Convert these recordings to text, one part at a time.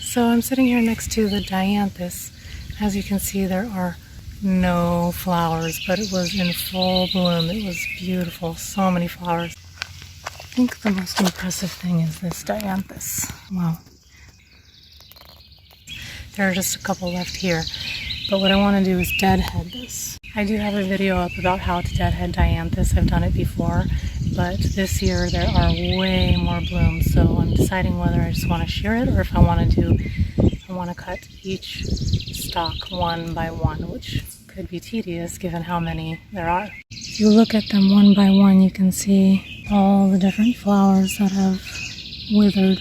So I'm sitting here next to the Dianthus. As you can see, there are no flowers, but it was in full bloom. It was beautiful, so many flowers. I think the most impressive thing is this Dianthus. Wow. There are just a couple left here, but what I want to do is deadhead this. I do have a video up about how to deadhead Dianthus. I've done it before, but this year there are way more blooms, so I'm deciding whether I just want to shear it or if I want to cut each stalk one by one, which could be tedious given how many there are. If you look at them one by one, you can see all the different flowers that have withered.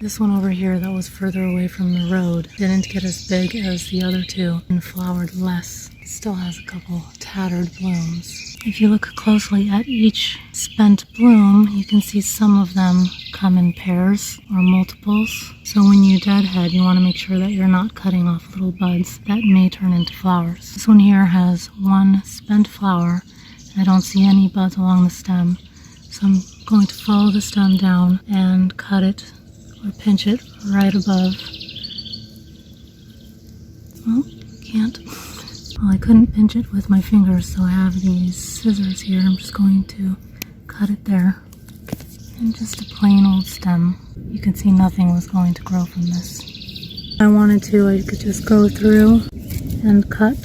This one over here that was further away from the road didn't get as big as the other two and flowered less. It still has a couple tattered blooms. If you look closely at each spent bloom, you can see some of them come in pairs or multiples. So when you deadhead, you want to make sure that you're not cutting off little buds that may turn into flowers. This one here has one spent flower. I don't see any buds along the stem. So I'm going to follow the stem down and cut it or pinch it right above. Oh, can't. Well, I couldn't pinch it with my fingers, so I have these scissors here. I'm just going to cut it there. And just a plain old stem. You can see nothing was going to grow from this. If I wanted to, I could just go through and cut.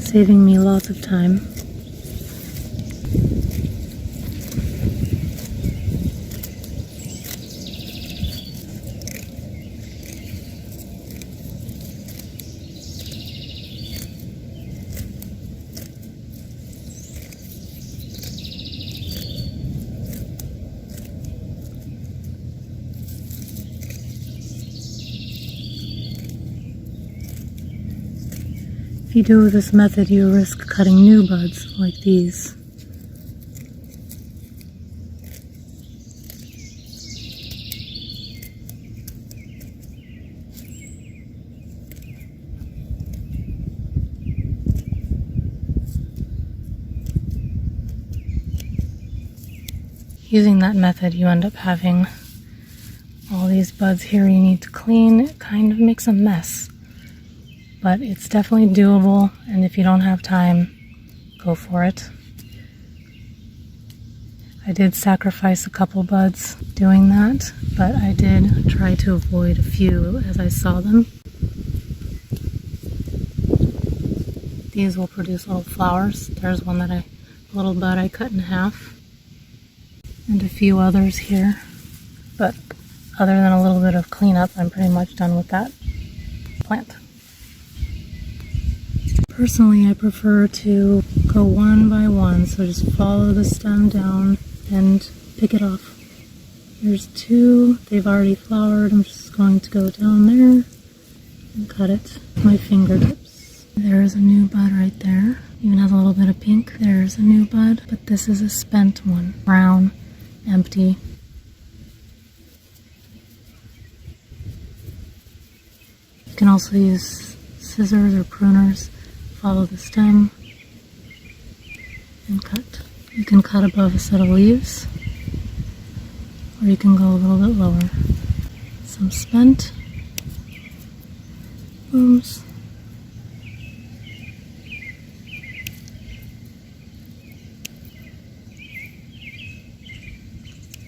Saving me lots of time. If you do this method, you risk cutting new buds like these. Using that method, you end up having all these buds here you need to clean. It kind of makes a mess. But it's definitely doable, and if you don't have time, go for it. I did sacrifice a couple buds doing that, but I did try to avoid a few as I saw them. These will produce little flowers. There's one that little bud I cut in half, and a few others here. But other than a little bit of cleanup, I'm pretty much done with that plant. Personally, I prefer to go one by one, so just follow the stem down and pick it off. There's two, they've already flowered. I'm just going to go down there and cut it with my fingertips. There's a new bud right there. Even has a little bit of pink. There's a new bud, but this is a spent one. Brown, empty. You can also use scissors or pruners. Follow the stem and cut. You can cut above a set of leaves, or you can go a little bit lower. Some spent blooms.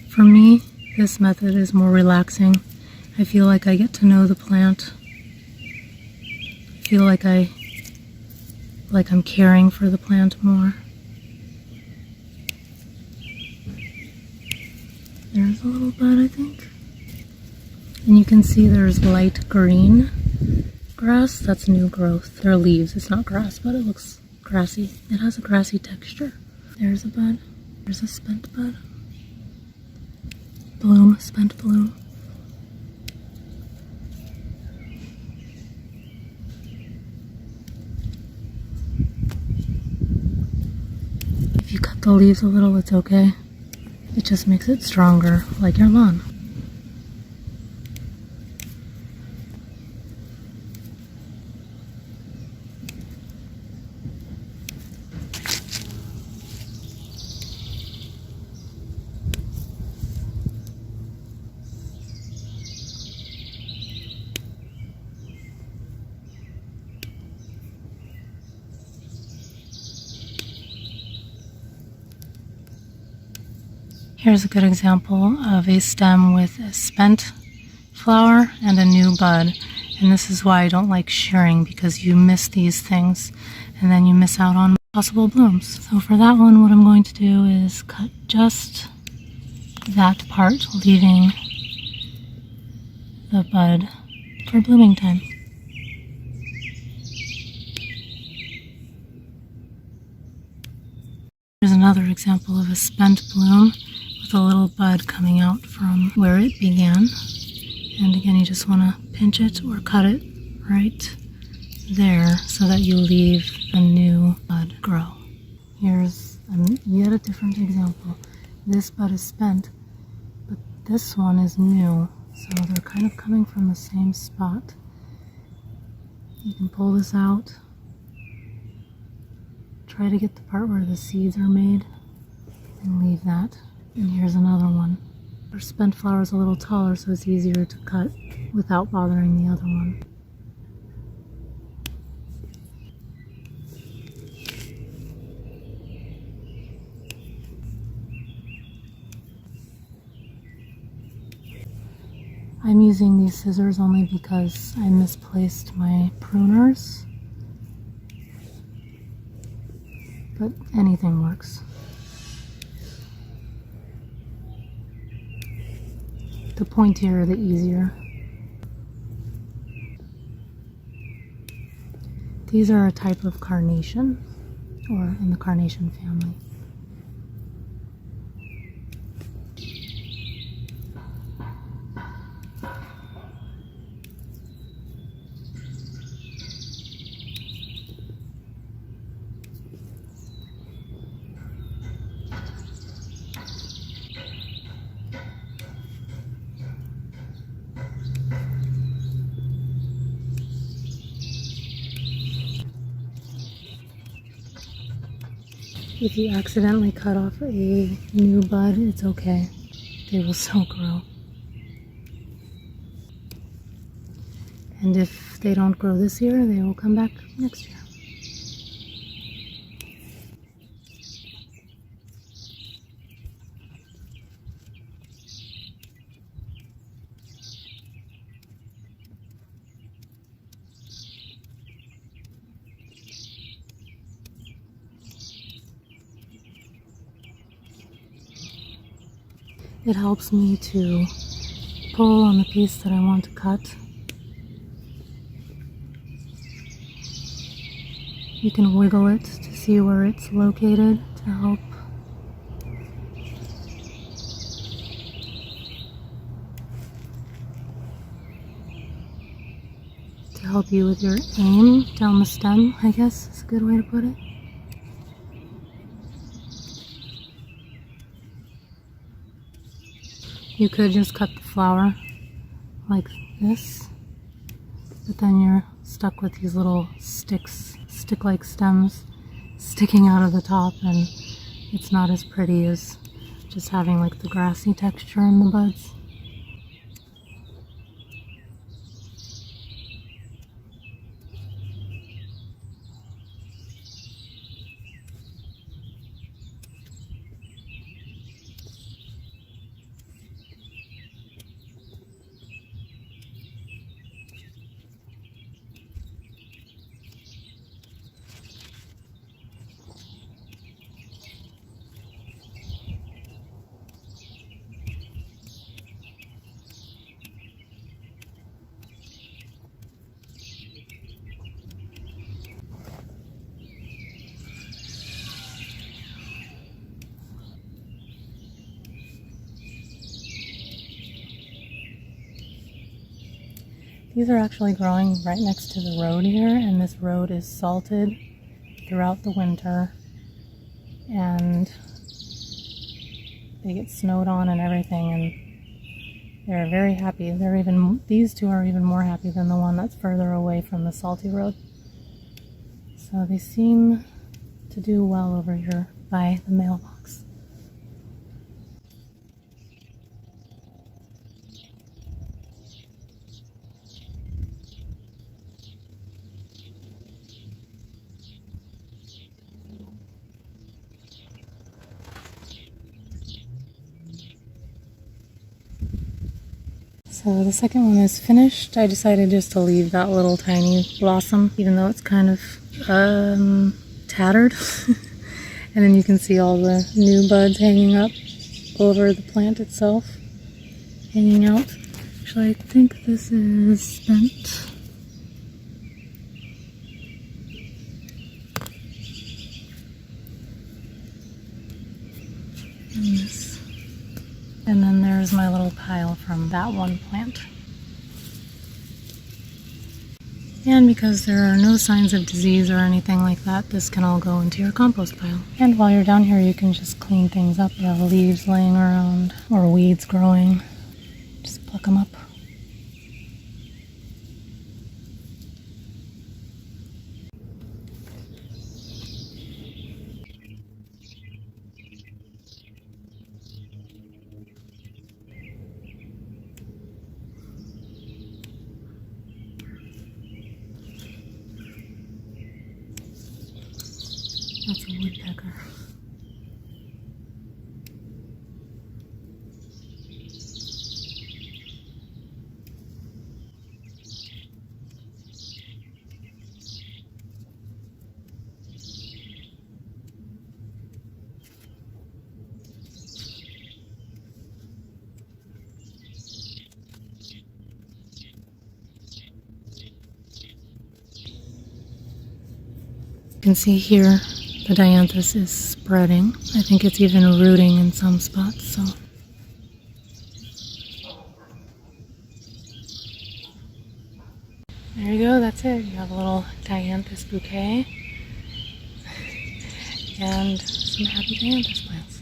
For me, this method is more relaxing. I feel like I get to know the plant. I feel like I'm caring for the plant more. There's a little bud, I think. And you can see there's light green grass. That's new growth. There are leaves. It's not grass, but it looks grassy. It has a grassy texture. There's a bud. There's a spent bud. Bloom, spent bloom. If you cut the leaves a little, it's okay. It just makes it stronger, like your lawn. Here's a good example of a stem with a spent flower and a new bud. And this is why I don't like shearing, because you miss these things and then you miss out on possible blooms. So for that one, what I'm going to do is cut just that part, leaving the bud for blooming time. Here's another example of a spent bloom with a little bud coming out from where it began. And again, you just want to pinch it or cut it right there so that you leave a new bud grow. Here's yet a different example. This bud is spent, but this one is new. So they're kind of coming from the same spot. You can pull this out. Try to get the part where the seeds are made and leave that. And here's another one. Our spent flower is a little taller, so it's easier to cut without bothering the other one. I'm using these scissors only because I misplaced my pruners, but anything works. The pointier, the easier. These are a type of carnation, or in the carnation family. If you accidentally cut off a new bud, it's okay. They will still grow. And if they don't grow this year, they will come back next year. It helps me to pull on the piece that I want to cut. You can wiggle it to see where it's located to help. To help you with your aim down the stem, I guess is a good way to put it. You could just cut the flower like this, but then you're stuck with these little sticks, stick-like stems sticking out of the top, and it's not as pretty as just having like the grassy texture in the buds. These are actually growing right next to the road here, and this road is salted throughout the winter, and they get snowed on and everything, and they're very happy. These two are even more happy than the one that's further away from the salty road. So they seem to do well over here by the mailbox. So the second one is finished. I decided just to leave that little tiny blossom, even though it's kind of tattered. And then you can see all the new buds hanging up over the plant itself, hanging out. Actually, I think this is spent. And then there's my little pile from that one plant. And because there are no signs of disease or anything like that, this can all go into your compost pile. And while you're down here, you can just clean things up. You have leaves laying around or weeds growing. Just pluck them up. That's a woodpecker. You can see here the dianthus is spreading. I think it's even rooting in some spots, so. There you go, that's it. You have a little dianthus bouquet and some happy dianthus plants.